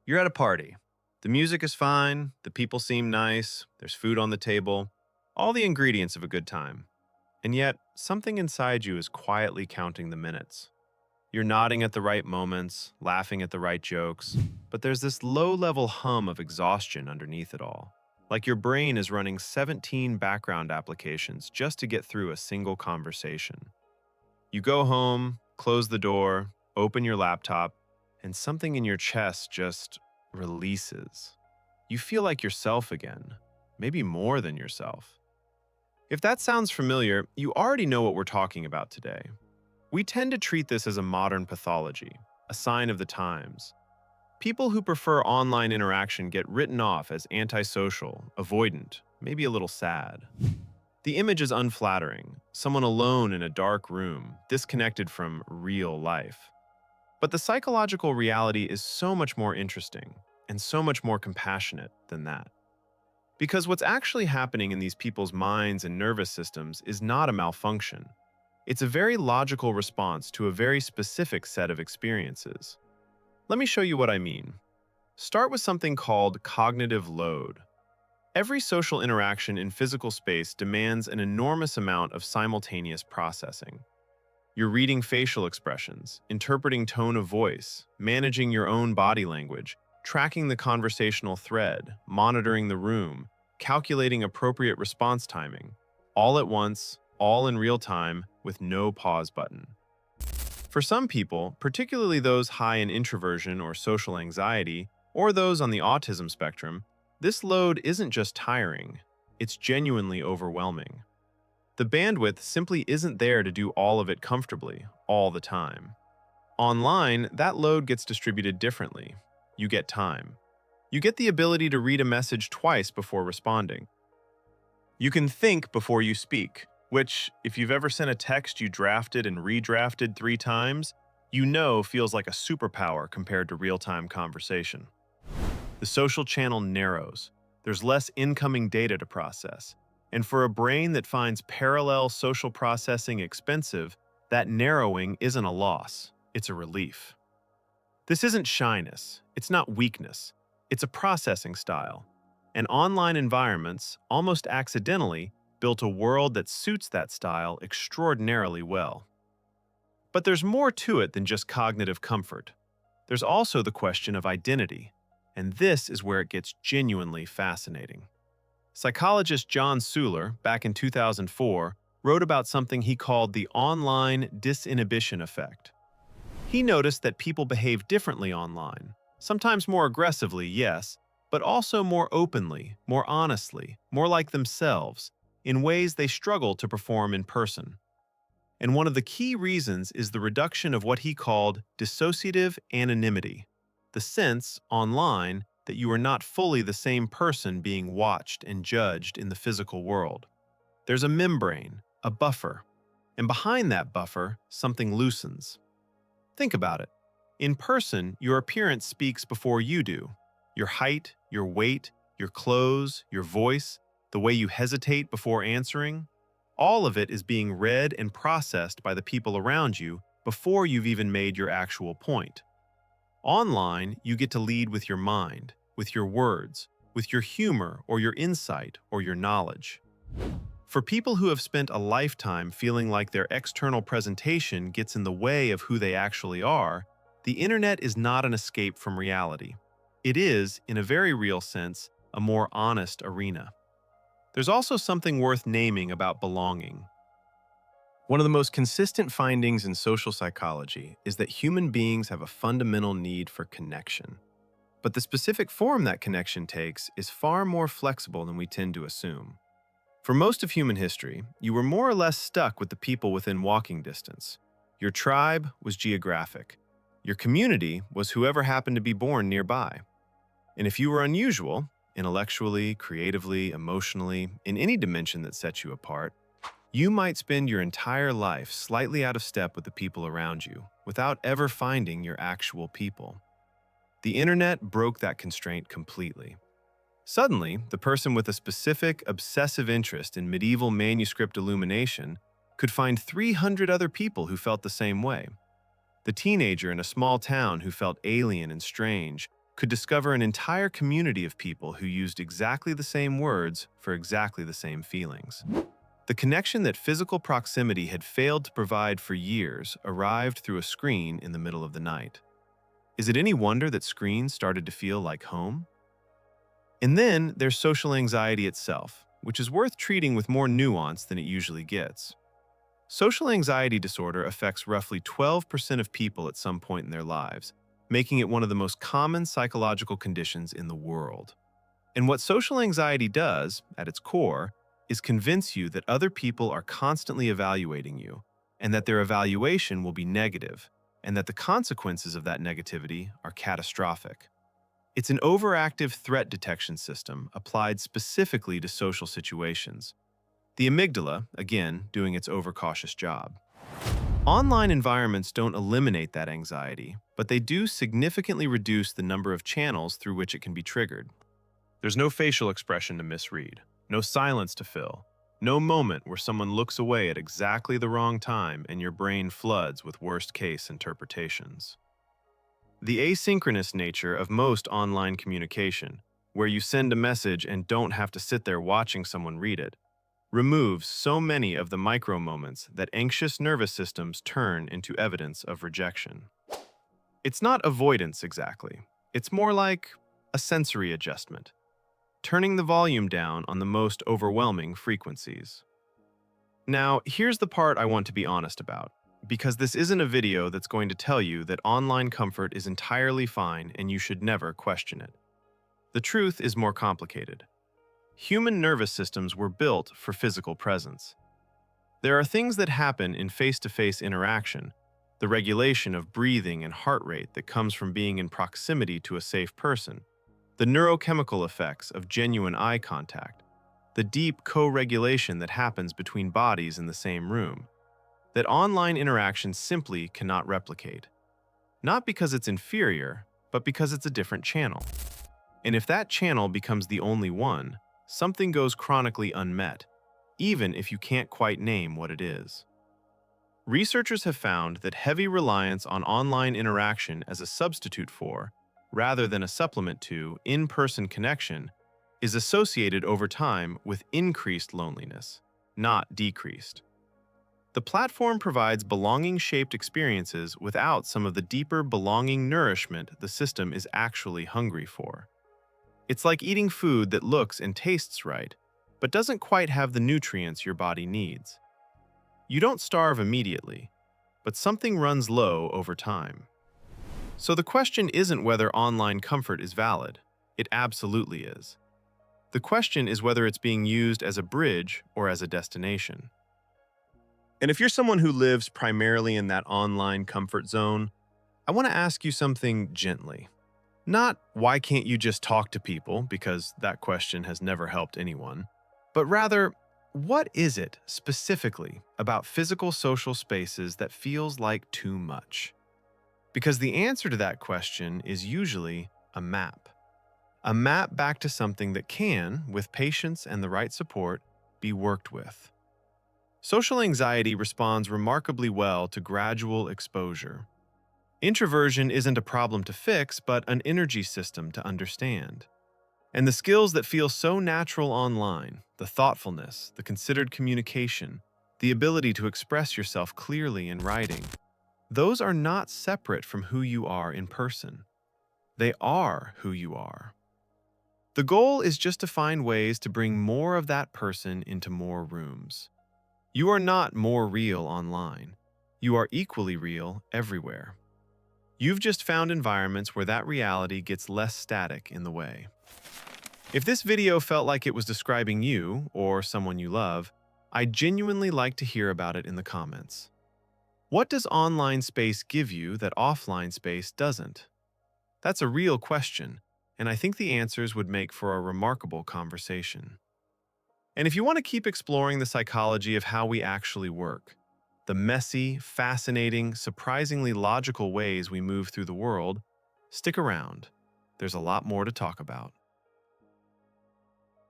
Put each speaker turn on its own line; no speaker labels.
You're at a party. The music is fine, the people seem nice, there's food on the table, all the ingredients of a good time. And yet, something inside you is quietly counting the minutes. You're nodding at the right moments, laughing at the right jokes, but there's this low level hum of exhaustion underneath it all. Like your brain is running 17 background applications just to get through a single conversation. You go home, close the door, open your laptop, and something in your chest just releases. You feel like yourself again, maybe more than yourself. If that sounds familiar, you already know what we're talking about today. We tend to treat this as a modern pathology, a sign of the times. People who prefer online interaction get written off as antisocial, avoidant, maybe a little sad. The image is unflattering, someone alone in a dark room, disconnected from real life. But the psychological reality is so much more interesting and so much more compassionate than that. Because what's actually happening in these people's minds and nervous systems is not a malfunction. It's a very logical response to a very specific set of experiences. Let me show you what I mean. Start with something called cognitive load. Every social interaction in physical space demands an enormous amount of simultaneous processing. You're reading facial expressions, interpreting tone of voice, managing your own body language, tracking the conversational thread, monitoring the room, calculating appropriate response timing, all at once, all in real time, with no pause button. For some people, particularly those high in introversion or social anxiety, or those on the autism spectrum, this load isn't just tiring, it's genuinely overwhelming. The bandwidth simply isn't there to do all of it comfortably, all the time. Online, that load gets distributed differently. You get time. You get the ability to read a message twice before responding. You can think before you speak, which, if you've ever sent a text you drafted and redrafted 3 times, you know feels like a superpower compared to real-time conversation. The social channel narrows. There's less incoming data to process. And for a brain that finds parallel social processing expensive, that narrowing isn't a loss, it's a relief. This isn't shyness, it's not weakness, it's a processing style. And online environments, almost accidentally, built a world that suits that style extraordinarily well. But there's more to it than just cognitive comfort. There's also the question of identity, and this is where it gets genuinely fascinating. Psychologist John Suler, back in 2004, wrote about something he called the online disinhibition effect. He noticed that people behave differently online, sometimes more aggressively, yes, but also more openly, more honestly, more like themselves, in ways they struggle to perform in person. And one of the key reasons is the reduction of what he called dissociative anonymity, the sense, online, that you are not fully the same person being watched and judged in the physical world. There's a membrane, a buffer, and behind that buffer, something loosens. Think about it. In person, your appearance speaks before you do. Your height, your weight, your clothes, your voice, the way you hesitate before answering, all of it is being read and processed by the people around you before you've even made your actual point. Online, you get to lead with your mind, with your words, with your humor or your insight or your knowledge. For people who have spent a lifetime feeling like their external presentation gets in the way of who they actually are, the internet is not an escape from reality. It is, in a very real sense, a more honest arena. There's also something worth naming about belonging. One of the most consistent findings in social psychology is that human beings have a fundamental need for connection. But the specific form that connection takes is far more flexible than we tend to assume. For most of human history, you were more or less stuck with the people within walking distance. Your tribe was geographic. Your community was whoever happened to be born nearby. And if you were unusual, intellectually, creatively, emotionally, in any dimension that sets you apart, you might spend your entire life slightly out of step with the people around you, without ever finding your actual people. The internet broke that constraint completely. Suddenly, the person with a specific, obsessive interest in medieval manuscript illumination could find 300 other people who felt the same way. The teenager in a small town who felt alien and strange could discover an entire community of people who used exactly the same words for exactly the same feelings. The connection that physical proximity had failed to provide for years arrived through a screen in the middle of the night. Is it any wonder that screens started to feel like home? And then there's social anxiety itself, which is worth treating with more nuance than it usually gets. Social anxiety disorder affects roughly 12% of people at some point in their lives, making it one of the most common psychological conditions in the world. And what social anxiety does, at its core, is convince you that other people are constantly evaluating you, and that their evaluation will be negative, and that the consequences of that negativity are catastrophic. It's an overactive threat detection system applied specifically to social situations. The amygdala, again, doing its overcautious job. Online environments don't eliminate that anxiety, but they do significantly reduce the number of channels through which it can be triggered. There's no facial expression to misread, no silence to fill, no moment where someone looks away at exactly the wrong time and your brain floods with worst-case interpretations. The asynchronous nature of most online communication, where you send a message and don't have to sit there watching someone read it, removes so many of the micro moments that anxious nervous systems turn into evidence of rejection. It's not avoidance exactly. It's more like a sensory adjustment, turning the volume down on the most overwhelming frequencies. Now, here's the part I want to be honest about, because this isn't a video that's going to tell you that online comfort is entirely fine and you should never question it. The truth is more complicated. Human nervous systems were built for physical presence. There are things that happen in face-to-face interaction, the regulation of breathing and heart rate that comes from being in proximity to a safe person, the neurochemical effects of genuine eye contact, the deep co-regulation that happens between bodies in the same room, that online interaction simply cannot replicate. Not because it's inferior, but because it's a different channel. And if that channel becomes the only one, something goes chronically unmet, even if you can't quite name what it is. Researchers have found that heavy reliance on online interaction as a substitute for, rather than a supplement to, in-person connection is associated over time with increased loneliness, not decreased. The platform provides belonging-shaped experiences without some of the deeper belonging nourishment the system is actually hungry for. It's like eating food that looks and tastes right, but doesn't quite have the nutrients your body needs. You don't starve immediately, but something runs low over time. So the question isn't whether online comfort is valid. It absolutely is. The question is whether it's being used as a bridge or as a destination. And if you're someone who lives primarily in that online comfort zone, I want to ask you something gently. Not, why can't you just talk to people, because that question has never helped anyone, but rather, what is it specifically about physical social spaces that feels like too much? Because the answer to that question is usually a map. A map back to something that can, with patience and the right support, be worked with. Social anxiety responds remarkably well to gradual exposure. Introversion isn't a problem to fix, but an energy system to understand. And the skills that feel so natural online, the thoughtfulness, the considered communication, the ability to express yourself clearly in writing, those are not separate from who you are in person. They are who you are. The goal is just to find ways to bring more of that person into more rooms. You are not more real online. You are equally real everywhere. You've just found environments where that reality gets less static in the way. If this video felt like it was describing you or someone you love, I'd genuinely like to hear about it in the comments. What does online space give you that offline space doesn't? That's a real question, and I think the answers would make for a remarkable conversation. And if you want to keep exploring the psychology of how we actually work, the messy, fascinating, surprisingly logical ways we move through the world, stick around. There's a lot more to talk about.